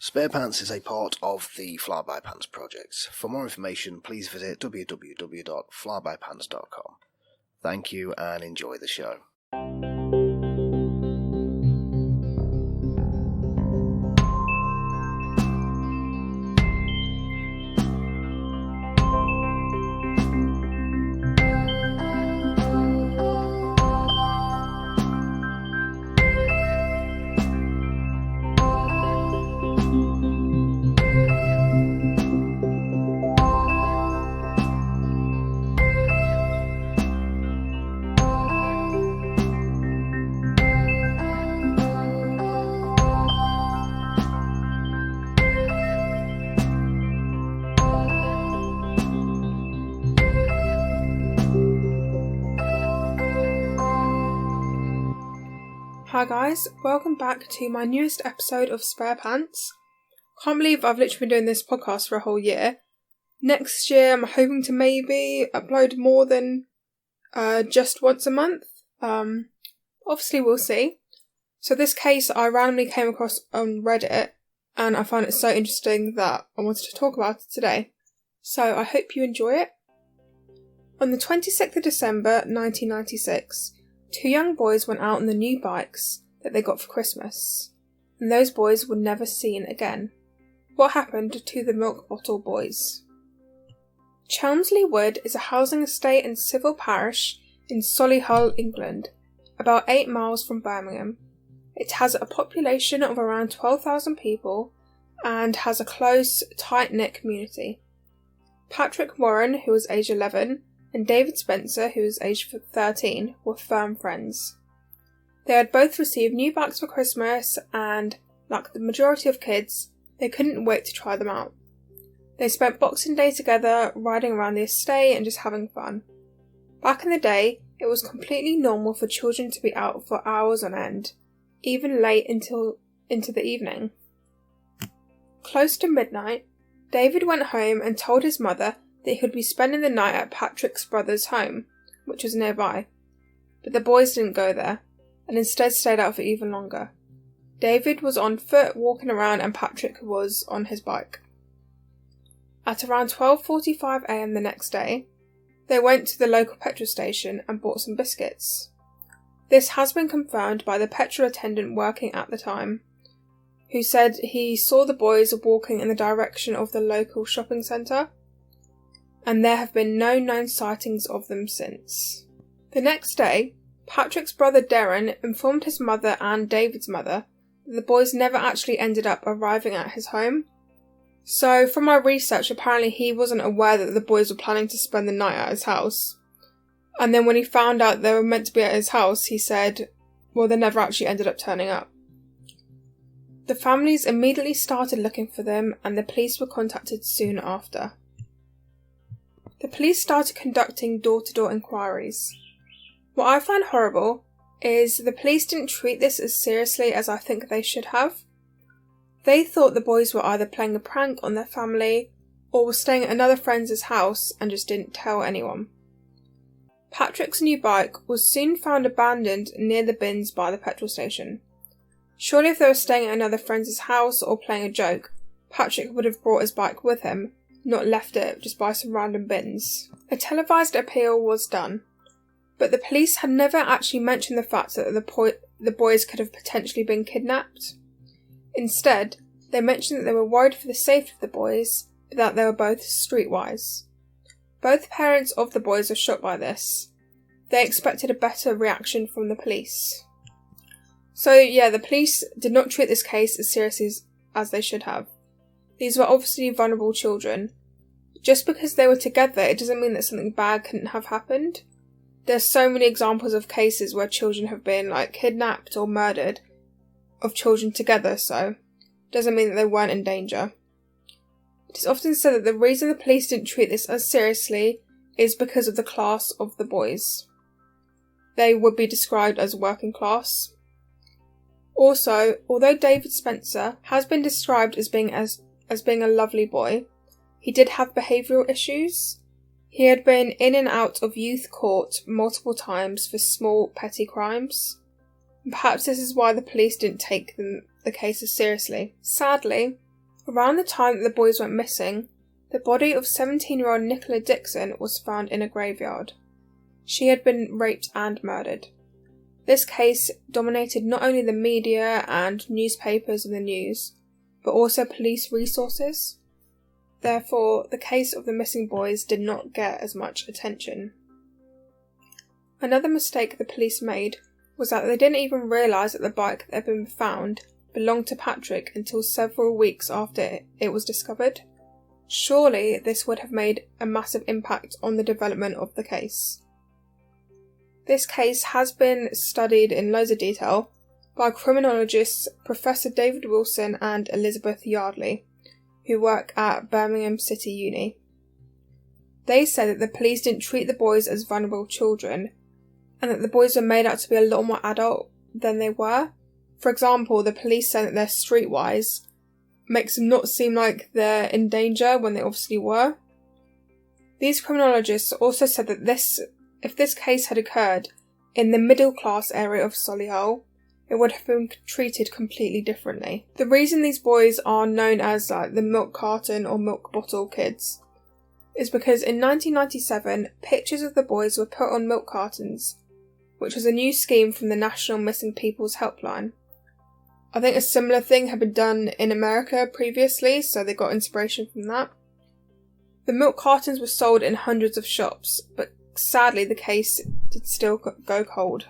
Spare Pants is a part of the Flyby Pants project. For more information, please visit www.flybypants.com. Thank you and enjoy the show. Hi guys, welcome back to my newest episode of Spare Pants. Can't believe I've literally been doing this podcast for a whole year. Next year I'm hoping to maybe upload more than just once a month. Obviously we'll see. So this case I randomly came across on Reddit and I found it so interesting that I wanted to talk about it today. So I hope you enjoy it. On the 26th of December 1996, two young boys went out on the new bikes that they got for Christmas, and those boys were never seen again. What happened to the Milk Bottle Boys? Chelmsley Wood is a housing estate and civil parish in Solihull, England, about 8 miles from Birmingham. It has a population of around 12,000 people and has a close, tight-knit community. Patrick Warren, who was aged 11, and David Spencer, who was aged 13, were firm friends. They had both received new bikes for Christmas and, like the majority of kids, they couldn't wait to try them out. They spent Boxing Day together, riding around the estate and just having fun. Back in the day, it was completely normal for children to be out for hours on end, even late into the evening. Close to midnight, David went home and told his mother that he would be spending the night at Patrick's brother's home, which was nearby. But the boys didn't go there, and instead stayed out for even longer. David was on foot walking around and Patrick was on his bike. At around 12:45 a.m. the next day, they went to the local petrol station and bought some biscuits. This has been confirmed by the petrol attendant working at the time, who said he saw the boys walking in the direction of the local shopping centre, and there have been no known sightings of them since. The next day, Patrick's brother Darren informed his mother and David's mother that the boys never actually ended up arriving at his home. So from my research, apparently he wasn't aware that the boys were planning to spend the night at his house. And then when he found out they were meant to be at his house, he said, well, they never actually ended up turning up. The families immediately started looking for them and the police were contacted soon after. The police started conducting door-to-door inquiries. What I find horrible is the police didn't treat this as seriously as I think they should have. They thought the boys were either playing a prank on their family or were staying at another friend's house and just didn't tell anyone. Patrick's new bike was soon found abandoned near the bins by the petrol station. Surely if they were staying at another friend's house or playing a joke, Patrick would have brought his bike with him, not left it just by some random bins. A televised appeal was done, but the police had never actually mentioned the fact that the boys could have potentially been kidnapped. Instead, they mentioned that they were worried for the safety of the boys, but that they were both streetwise. Both parents of the boys were shocked by this. They expected a better reaction from the police. So yeah, the police did not treat this case as seriously as they should have. These were obviously vulnerable children. Just because they were together, it doesn't mean that something bad couldn't have happened. There's so many examples of cases where children have been kidnapped or murdered of children together, so it doesn't mean that they weren't in danger. It is often said that the reason the police didn't treat this as seriously is because of the class of the boys. They would be described as working class. Also, although David Spencer has been described as being a lovely boy, he did have behavioural issues. He had been in and out of youth court multiple times for small petty crimes. And perhaps this is why the police didn't take the case as seriously. Sadly, Around the time that the boys went missing, the body of 17-year-old Nicola Dixon was found in a graveyard. She had been raped and murdered. This case dominated not only the media and newspapers and the news, but also police resources. Therefore, the case of the missing boys did not get as much attention. Another mistake the police made was that they didn't even realise that the bike that had been found belonged to Patrick until several weeks after it was discovered. Surely this would have made a massive impact on the development of the case. This case has been studied in loads of detail by criminologists Professor David Wilson and Elizabeth Yardley, who work at Birmingham City Uni. They said that the police didn't treat the boys as vulnerable children, and that the boys were made out to be a lot more adult than they were. For example, the police said that they're streetwise makes them not seem like they're in danger when they obviously were. These criminologists also said that if this case had occurred in the middle class area of Solihull, it would have been treated completely differently. The reason these boys are known as the milk carton or milk bottle kids is because in 1997 pictures of the boys were put on milk cartons, which was a new scheme from the National Missing People's Helpline. I think a similar thing had been done in America previously, so they got inspiration from that. The milk cartons were sold in hundreds of shops, but sadly the case did still go cold.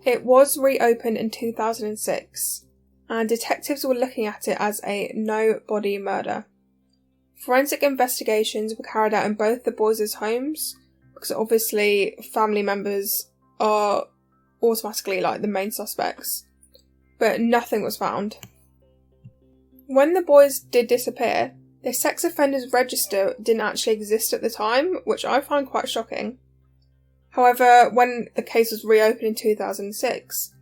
It was reopened in 2006, and detectives were looking at it as a no-body murder. Forensic investigations were carried out in both the boys' homes, because obviously family members are automatically the main suspects, but nothing was found. When the boys did disappear, their sex offenders register didn't actually exist at the time, which I find quite shocking. However, when the case was reopened in 2006,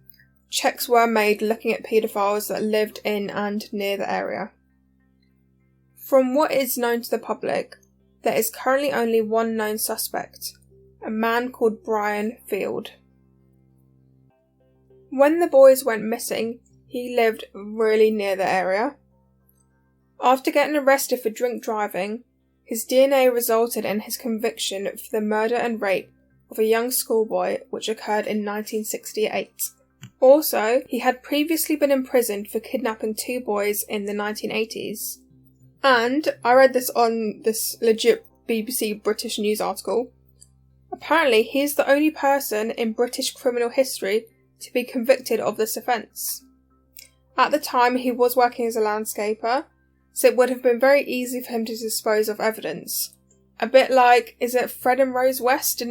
checks were made looking at paedophiles that lived in and near the area. From what is known to the public, there is currently only one known suspect, a man called Brian Field. When the boys went missing, he lived really near the area. After getting arrested for drink driving, his DNA resulted in his conviction for the murder and rape of a young schoolboy, which occurred in 1968. Also, he had previously been imprisoned for kidnapping 2 boys in the 1980s. And I read this on this legit BBC British news article. Apparently, he is the only person in British criminal history to be convicted of this offence. At the time, he was working as a landscaper, so it would have been very easy for him to dispose of evidence. A bit like, is it Fred and Rose West?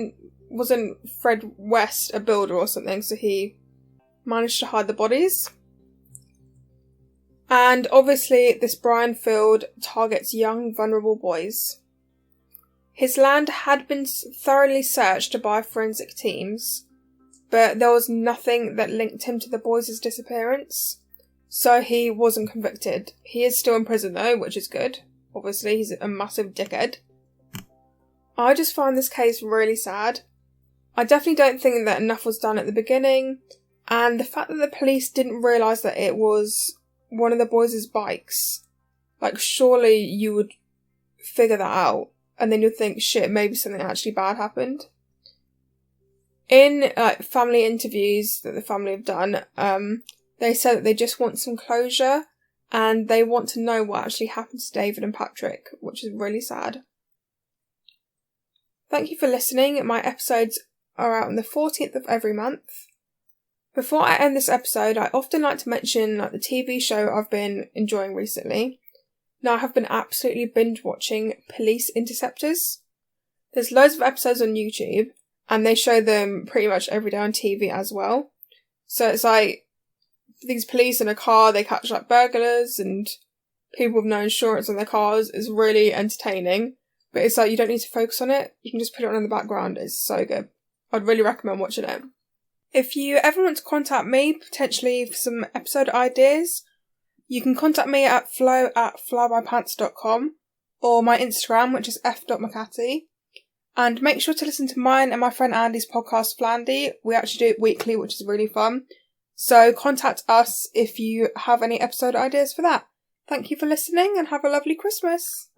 Wasn't Fred West a builder or something, so he managed to hide the bodies? And obviously, this Brian Field targets young, vulnerable boys. His land had been thoroughly searched by forensic teams, but there was nothing that linked him to the boys' disappearance, so he wasn't convicted. He is still in prison though, which is good. Obviously, he's a massive dickhead. I just find this case really sad. I definitely don't think that enough was done at the beginning, and the fact that the police didn't realise that it was one of the boys' bikes, surely you would figure that out, and then you'd think, shit, maybe something actually bad happened. In family interviews that the family have done, they said that they just want some closure, and they want to know what actually happened to David and Patrick, which is really sad. Thank you for listening. My episodes are out on the 14th of every month. Before I end this episode, I often like to mention the TV show I've been enjoying recently. Now, I have been absolutely binge watching Police Interceptors. There's loads of episodes on YouTube, and they show them pretty much every day on TV as well. So it's these police in a car, they catch burglars and people with no insurance on their cars. Is really entertaining, but it's you don't need to focus on it. You can just put it on in the background. It's so good. I'd really recommend watching it. If you ever want to contact me, potentially for some episode ideas, you can contact me at flo@flybypants.com or my Instagram, which is f.mccatty. And make sure to listen to mine and my friend Andy's podcast, Flandy. We actually do it weekly, which is really fun. So contact us if you have any episode ideas for that. Thank you for listening and have a lovely Christmas.